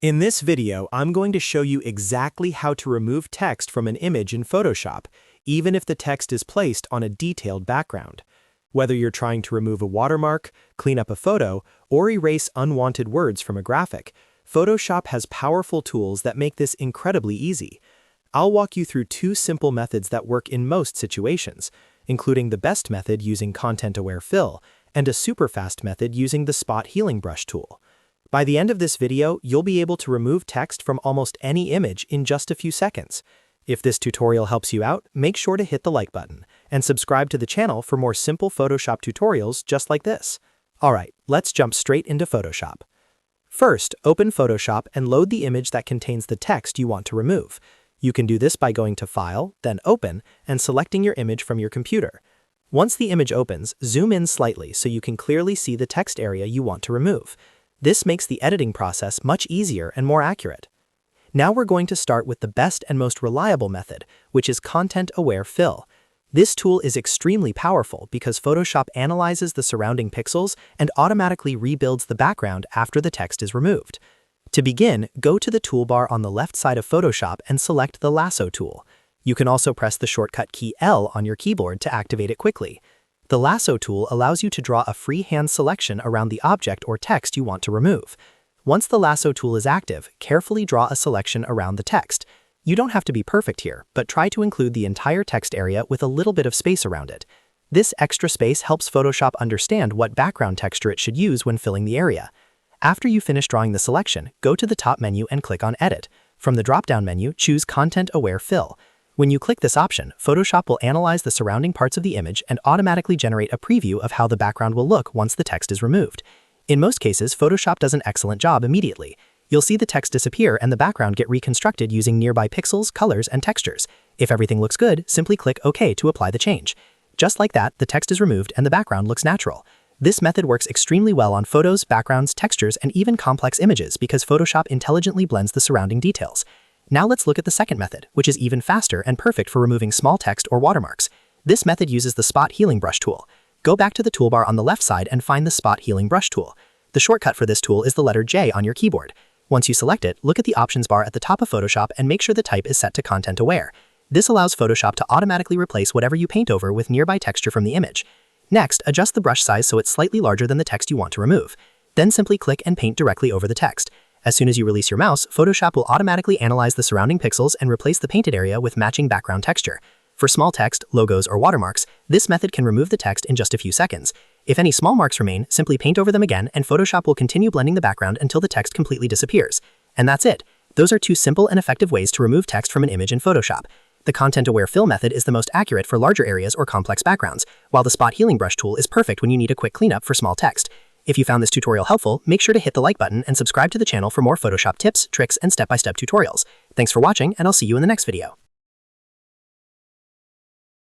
In this video, I'm going to show you exactly how to remove text from an image in Photoshop, even if the text is placed on a detailed background. Whether you're trying to remove a watermark, clean up a photo, or erase unwanted words from a graphic, Photoshop has powerful tools that make this incredibly easy. I'll walk you through two simple methods that work in most situations, including the best method using content-aware fill and a super fast method using the spot healing brush tool. By the end of this video, you'll be able to remove text from almost any image in just a few seconds. If this tutorial helps you out, make sure to hit the like button and subscribe to the channel for more simple Photoshop tutorials just like this. Alright, let's jump straight into Photoshop. First, open Photoshop and load the image that contains the text you want to remove. You can do this by going to File, then Open, and selecting your image from your computer. Once the image opens, zoom in slightly so you can clearly see the text area you want to remove. This makes the editing process much easier and more accurate. Now we're going to start with the best and most reliable method, which is content-aware fill. This tool is extremely powerful because Photoshop analyzes the surrounding pixels and automatically rebuilds the background after the text is removed. To begin, go to the toolbar on the left side of Photoshop and select the Lasso tool. You can also press the shortcut key L on your keyboard to activate it quickly. The Lasso tool allows you to draw a freehand selection around the object or text you want to remove. Once the Lasso tool is active, carefully draw a selection around the text. You don't have to be perfect here, but try to include the entire text area with a little bit of space around it. This extra space helps Photoshop understand what background texture it should use when filling the area. After you finish drawing the selection, go to the top menu and click on Edit. From the drop-down menu, choose Content-Aware Fill. When you click this option, Photoshop will analyze the surrounding parts of the image and automatically generate a preview of how the background will look once the text is removed. In most cases, Photoshop does an excellent job immediately. You'll see the text disappear and the background get reconstructed using nearby pixels, colors, and textures. If everything looks good, simply click OK to apply the change. Just like that, the text is removed and the background looks natural. This method works extremely well on photos, backgrounds, textures, and even complex images because Photoshop intelligently blends the surrounding details. Now let's look at the second method, which is even faster and perfect for removing small text or watermarks. This method uses the spot healing brush tool. Go back to the toolbar on the left side and find the spot healing brush tool. The shortcut for this tool is the letter J on your keyboard. Once you select it, look at the options bar at the top of Photoshop and make sure the type is set to content aware. This allows Photoshop to automatically replace whatever you paint over with nearby texture from the image. Next, adjust the brush size so it's slightly larger than the text you want to remove. Then simply click and paint directly over the text. As soon as you release your mouse, Photoshop will automatically analyze the surrounding pixels and replace the painted area with matching background texture. For small text, logos, or watermarks, this method can remove the text in just a few seconds. If any small marks remain, simply paint over them again and Photoshop will continue blending the background until the text completely disappears. And that's it. Those are two simple and effective ways to remove text from an image in Photoshop. The content-aware fill method is the most accurate for larger areas or complex backgrounds, while the spot healing brush tool is perfect when you need a quick cleanup for small text. If you found this tutorial helpful, make sure to hit the like button and subscribe to the channel for more Photoshop tips, tricks, and step-by-step tutorials. Thanks for watching, and I'll see you in the next video.